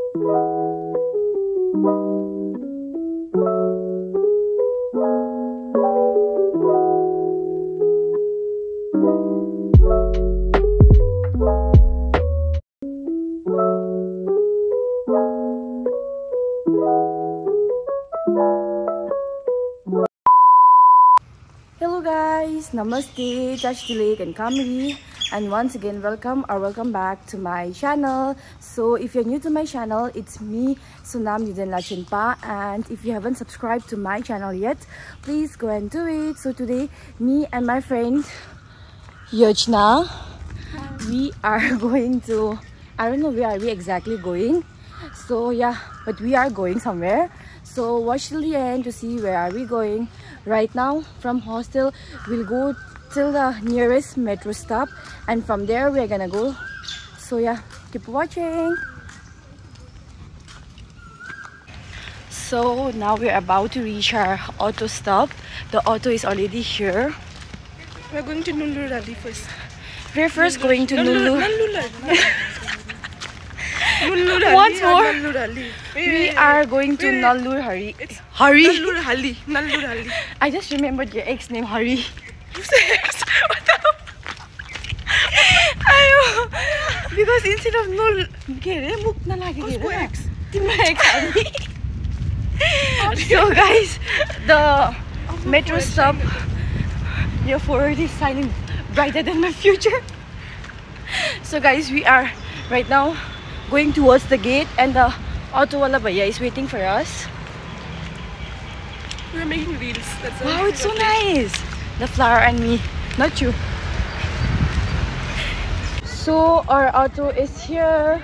Hello guys, Namaste, Chashtilek and Kamri, and once again welcome back to my channel. So if you're new to my channel, it's me, Sunam Yuden Lachinpa, and if you haven't subscribed to my channel yet, please go and do it. So today, me and my friend Yochna, we are going to, I don't know where are we exactly going. So yeah, but we are going somewhere. So watch till the end to see where are we going. Right now from hostel we'll go till the nearest metro stop, and from there we're gonna go. So yeah, keep watching. So now we're about to reach our auto stop. The auto is already here. We're going to Nullurali first. We're first going to Nullurali. Once more, we are going to Nallur Hari. Hari? Nallurali. I just remembered your ex name, Hari. Who's the ex? What the? Because instead of Null, who's ex? Hari. So guys, the metro stop, your forehead is shining brighter than my future. So guys, we are right now going towards the gate, and the auto wala bhaiya is waiting for us. We're making reels. That's Wow, it's so nice. The flower and me, not you. So our auto is here.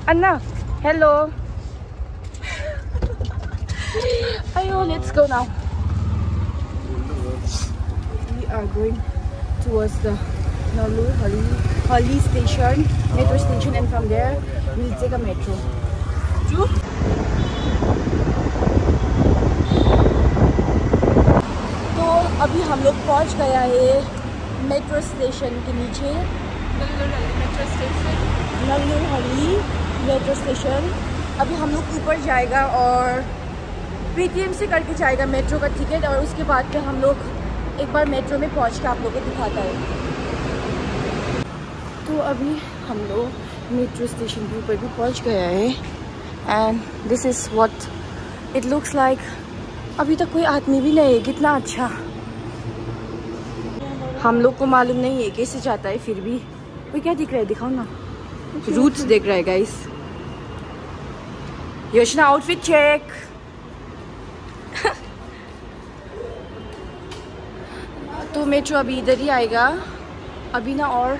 Anna, hello. Ayo, let's go now. We are going towards the Nallur Hari station, metro station, and from there we'll take a metro. तो अभी हम लोग पहुंच गया है metro station के नीचे, नल्लूर हरी metro station. अभी हम लोग ऊपर जाएगा और पेटीएम से करके जाएगा मेट्रो का टिकट, और उसके बाद फिर हम लोग एक बार मेट्रो में पहुंच के आप लोगों को दिखाता है. तो अभी हम लोग मेट्रो स्टेशन के ऊपर भी पहुंच गया है, and this is what it looks like. अभी तक कोई आदमी भी नहीं है. कितना अच्छा. हम लोग को मालूम नहीं है कैसे जाता है, फिर भी वो क्या दिख रहा है, दिखाओ ना. रूट्स देख रहा है गाइस. Yoshna outfit check. तो मेट्रो अभी इधर ही आएगा. अभी ना और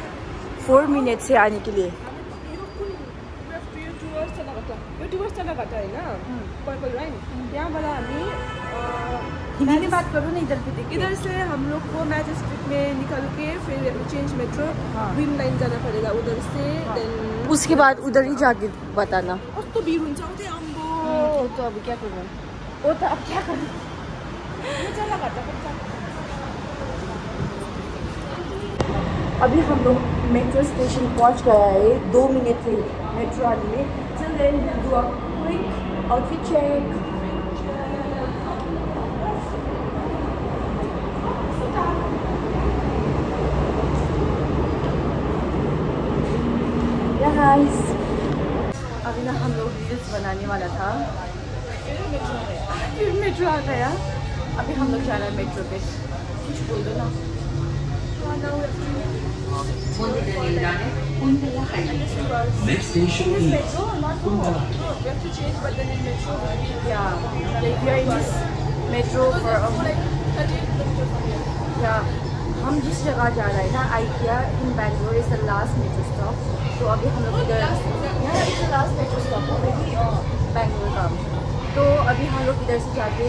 4 मिनट से आने के लिए. हिंदी में बात करो ना. इधर पे देख. इधर से हम लोग को मैजेस्टिक में निकल के फिर चेंज मेट्रो ग्रीन लाइन जाना पड़ेगा उधर से. देन उसके बाद उधर ही जाके बताना. तो भी तो अभी क्या करूँ. वो तो अब क्या करूँ. अभी हम लोग मेट्रो स्टेशन पहुंच गया है. 2 मिनट थे मेट्रो आने में. Till then we'll do a quick outfit check. Yeah guys, अभी ना हम लोग रील्स बनाने वाला था, फिर मेट्रो आ गया. अभी हम लोग जा रहे हैं मेट्रो पे. कुछ बोल दो ना. Next station is Kundala. we have to change, but then in metro Yeah, like we are in this metro for yeah. हम जिस जगह जा रहे हैं ना, IKEA in Bangalore is the last metro stop. तो अभी हम लोग इधर, yeah, it's the last metro stop already Bangalore का. तो अभी हम लोग इधर से जाके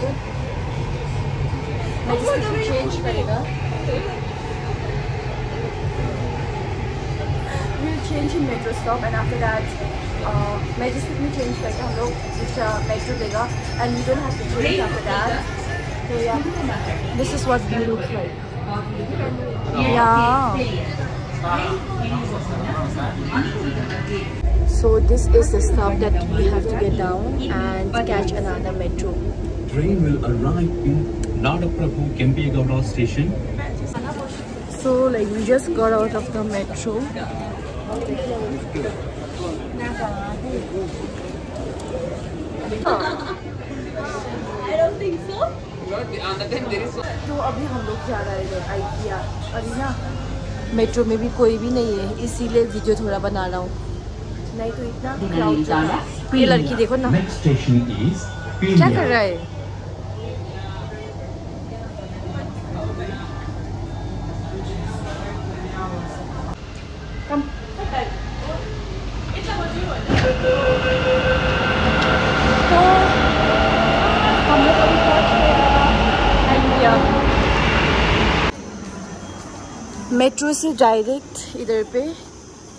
मेजेस्टिक चेंज करेगा. We'll change in metro stop, and after that Majestic में change करके हम लोग दूसरा metro देगा, and we don't have to change after that. So yeah, this is what view looks like. Yeah. So this is the stop that we have to get down and catch another metro. Train will arrive in Nadaprabhu Kempegowda station. So like we just got out of the metro. I don't think so. तो अभी हम लोग जा रहे हैं IKEA और ना metro में भी कोई भी नहीं है, इसीलिए वीडियो थोड़ा बना रहा हूँ, नहीं तो इतना क्राउड है। ये लड़की देखो ना क्या कर रहा है। मेट्रो से डायरेक्ट इधर पे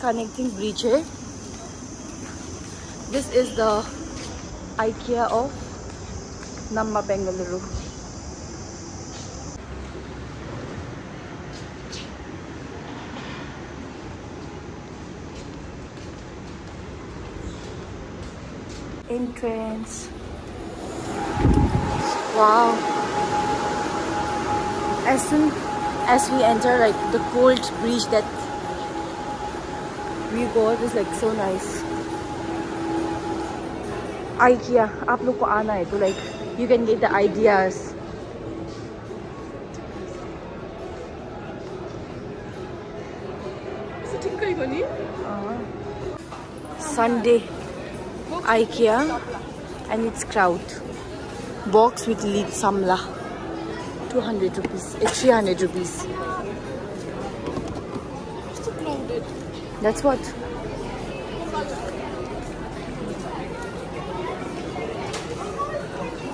कनेक्टिंग ब्रिज है। This is the IKEA of Namma Bengaluru. Entrance. Wow. As soon as we enter, like the cold breeze that we got is like so nice. IKEA, आप लोग को आना है तो like you can get the ideas. Sunday IKEA and it's crowd. Box with lid samla. 200 rupees. 300 rupees. It's so crowded. That's what.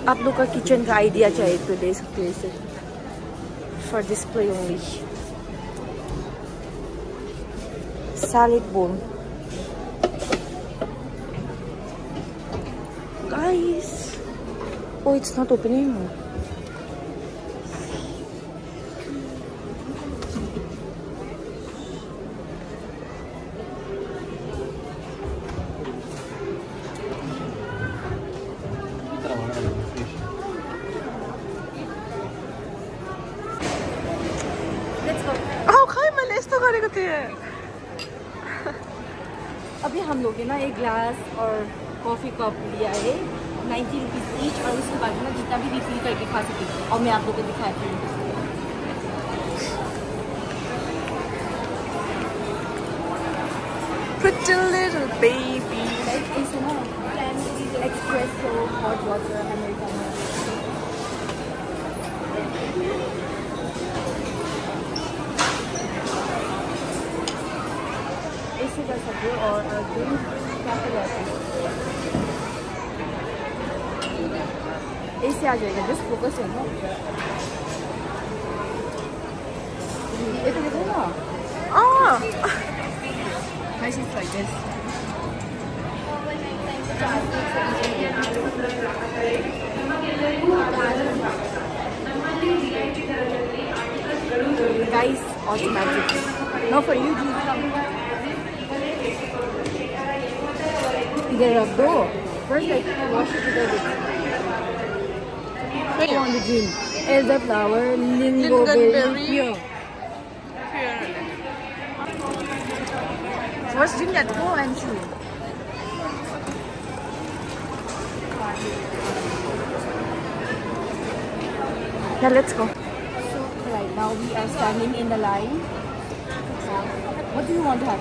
आप लोग का kitchen का आइडिया चाहिए तो ले सकते हैं इसे। For display only. Salad bowl. Guys. Oh, it's not opening. अभी हम लोग ना एक ग्लास और कॉफ़ी कप लिया है 90 रुपीज़ ईच, और उसके बाद ना जितना भी रिफिल करके खा सके। और मैं आप लोग को दिखाती हूँ। Pretty little baby. Like it's ना espresso, hot water, americano. ऐसे कर सकते हो और ड्रिंक क्या कर जाते हैं ऐसे आ जाएगा। जस्ट फोकस है ना, ये तो देखो ना। Nice, it's like this. Guys, automatic. No, for you, इधर रख दो। First, like wash it with it. On the green. Elderflower, lingonberry, pure. First, drink that. Go and see. Yeah, let's go. So right now we are standing in the line. What do you want to have?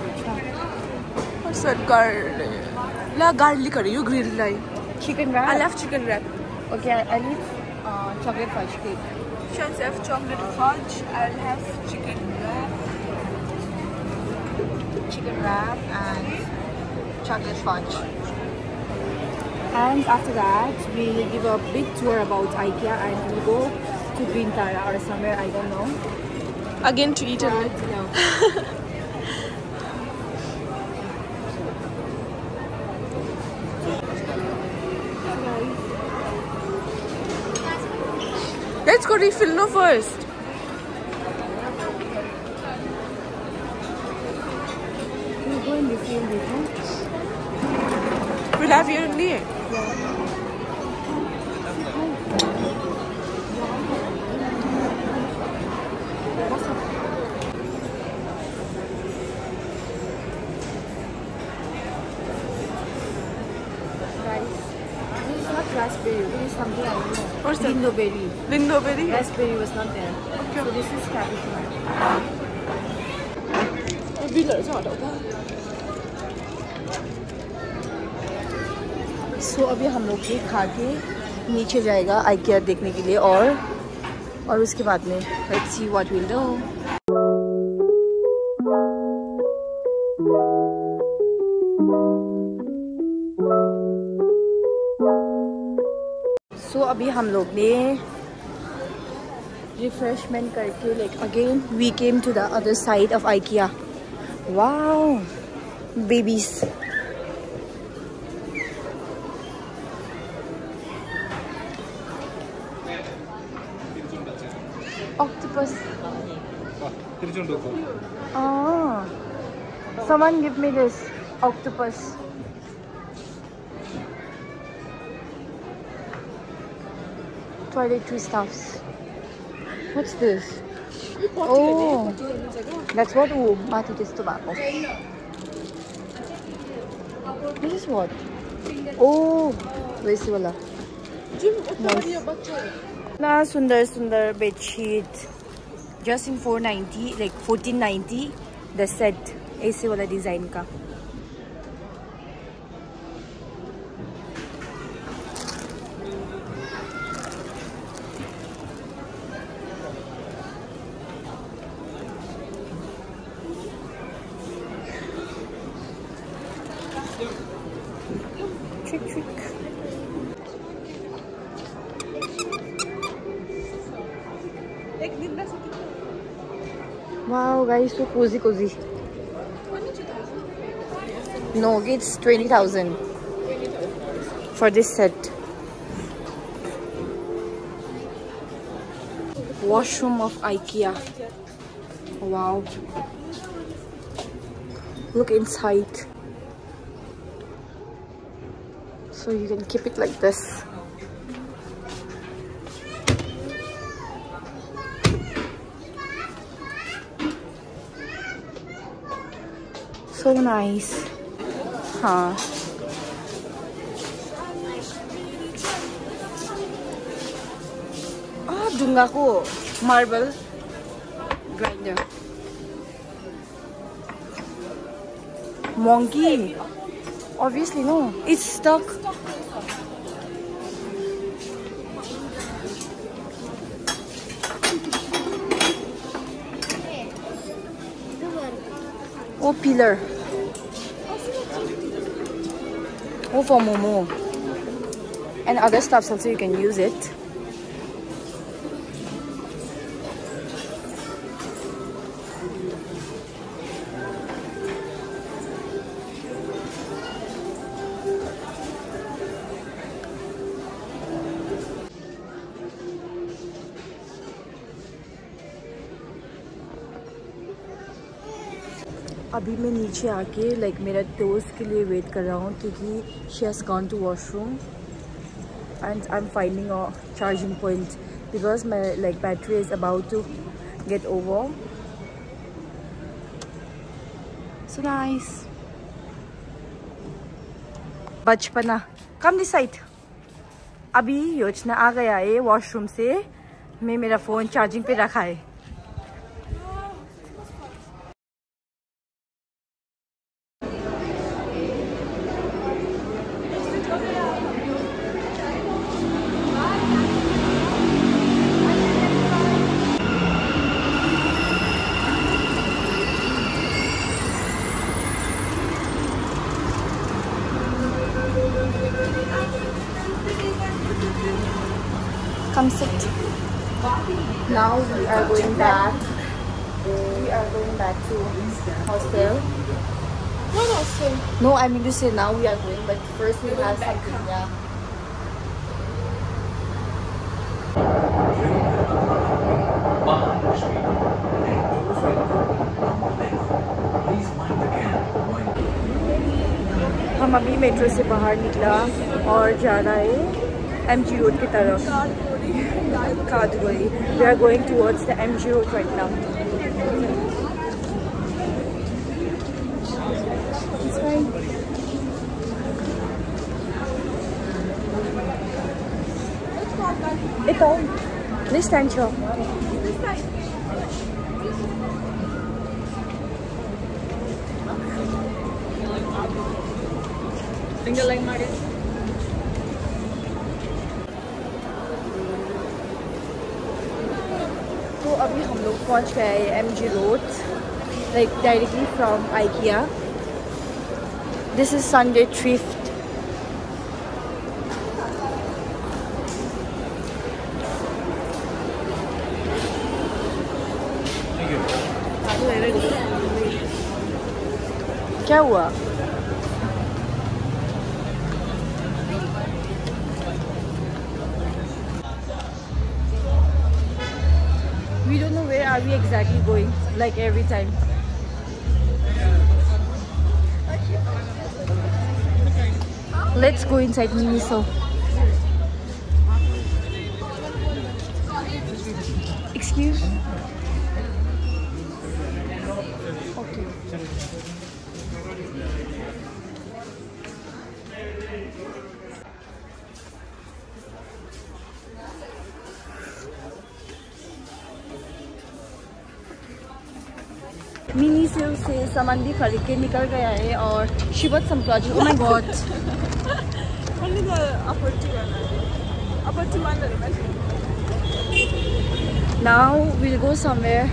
What's that garlic? La garlic curry, you grilled like. Chicken wrap? I love chicken wrap. Okay, I need chocolate fudge cake. Chance have chocolate fudge. I'll have chicken wrap. Chicken wrap and chocolate fudge. And after that, we'll give a big tour about IKEA and we'll go to Green Tara or somewhere, I don't know. Again to eat it. Yeah. Let's go refill no first. go in the field, you know? We'll have here only. Raspberry, this is something I don't know. What's that? Lindoberry. Lindoberry? Raspberry was not there. Okay. So this is cappuccino. So अभी हम लोग ये खा के नीचे जाएगा IKEA देखने के लिए और उसके बाद में let's see what we'll do. So अभी हम लोग ने refreshment करके like again we came to the other side of IKEA. Wow, babies. Octopus. Oh, someone give me this octopus. Toiletry stuffs. What's this? Oh, that's what. Oh, Matut is tobacco. This is what? Oh, where's the wala? Nice. Na sundar sundar bed sheet. Just in 490, like 1490. The set. ऐसे वाला design का. Trick. Wow, guys, so cozy. No, it's 20,000 for this set. Washroom of IKEA. Wow. Look inside. So you can keep it like this. So nice. Huh. Ah, dunga ko. Marble grinder. Monkey. Obviously no. It's stuck. Oh, pillar. Oh, for Momo. And other stuffs also you can use it. अभी मैं नीचे आके like मेरा दोस्त के लिए wait कर रहा हूँ क्योंकि she has gone to washroom and I am finding a charging point because my like battery is about to get over. So nice. बचपना कम दिस साइड. अभी योजना आ गया है वॉशरूम से. मैं मेरा फ़ोन चार्जिंग पे रखा है. Come sit. Now we are going back. We are going back to hostel. What hostel? No, I mean to say now we are going, but first we have something. Yeah. Mahalakshmi. And those who are left, please mind the gap while हम अभी metro से बाहर निकला और जा रहा है MG road की तरफ. Kadugori. We are going towards the MG road right now. It's fine. Ito. This time, show. Finger like Mario. तो अभी हम लोग पहुंच गए हैं MG road, like directly from IKEA. This is Sunday thrift. क्या हुआ? We don't know where are we exactly going, like every time. Let's go inside Miniso. Excuse? Okay. Mini sale से सामान भी खरीद के निकल गया है और she bought some project. Oh my god. Only the upper two one. Now we'll go somewhere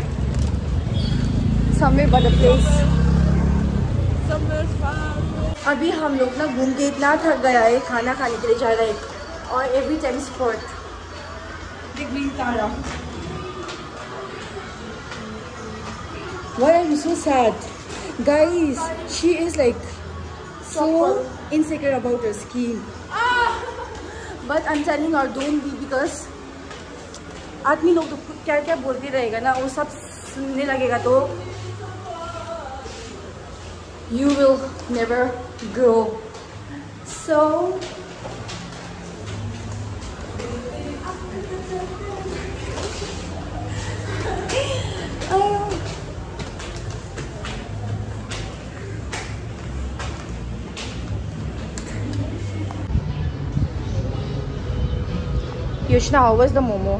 but a place. Somewhere far. अभी हम लोग ना घूम के इतना थक गया है, खाना खाने के लिए जा रहा है और every time sport. Big green Tara. Why are you so sad? Guys, she is like so insecure about her skin. But I'm telling her don't be, because आदमी लोग तो क्या क्या बोलते रहेगा ना, वो सब सुनने लगेगा तो you will never grow. So Yoshina, how was the momo?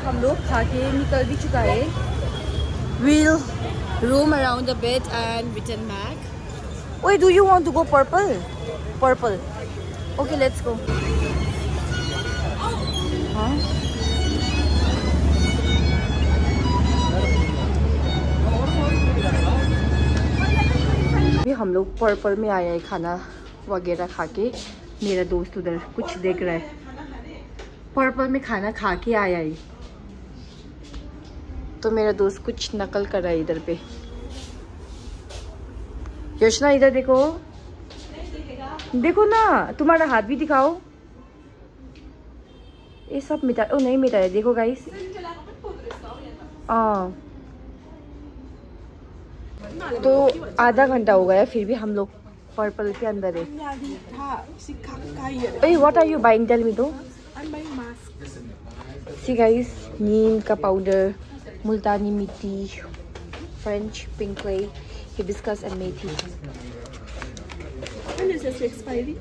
हम लोग खा के निकल भी चुका है. We'll roam around a bit and return back. Wait, do you want to go purple? Purple. Okay, let's go. Huh? अभी हम लोग पर्पल में आए हैं खाना वगैरह खा के. मेरा दोस्त उधर कुछ देख रहा है. पर्पल में खाना खा के आया है तो मेरा दोस्त कुछ नकल कर रहा है इधर पे. योशना इधर देखो, देखो ना, तुम्हारा हाथ भी दिखाओ. ये सब मिटा, ओ नहीं मिटा है, देखो गाइस. तो आधा घंटा हो गया फिर भी हम लोग पर्पल के अंदर है. Hey, what are you buying? Tell me though. I'm buying mask. See guys, नीम का पाउडर, मुल्तानी मिट्टी, French pink clay, hibiscus and methi. When is this expiry?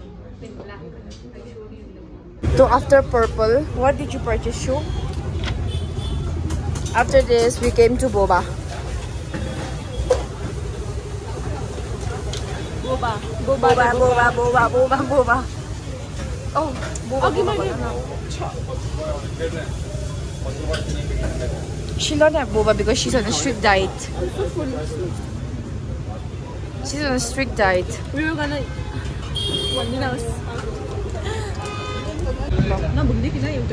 So after purple, what did you purchase, Shu? After this, we came to boba. Boba. Boba, boba, boba, boba, boba. Oh, boba, Okay, boba. She'll not have boba because she's on a strict diet. She's on a strict diet. We were gonna. Na bundi kina yung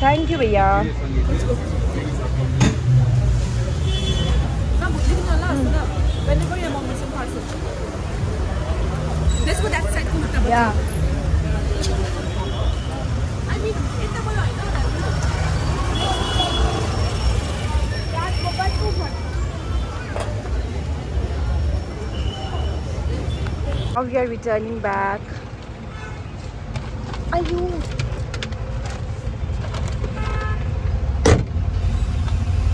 Thank you, भैया. Let's go. Whenever you're among some parcel. Let's go that side. Yeah. I mean, it's the boy. Now we are returning back. Ayu.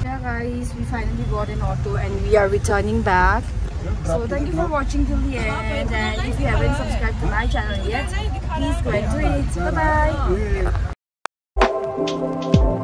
Yeah guys, we finally got an auto and we are returning back. So thank you for watching till the end, and if you haven't subscribed to my channel yet, please go and do it. Bye bye.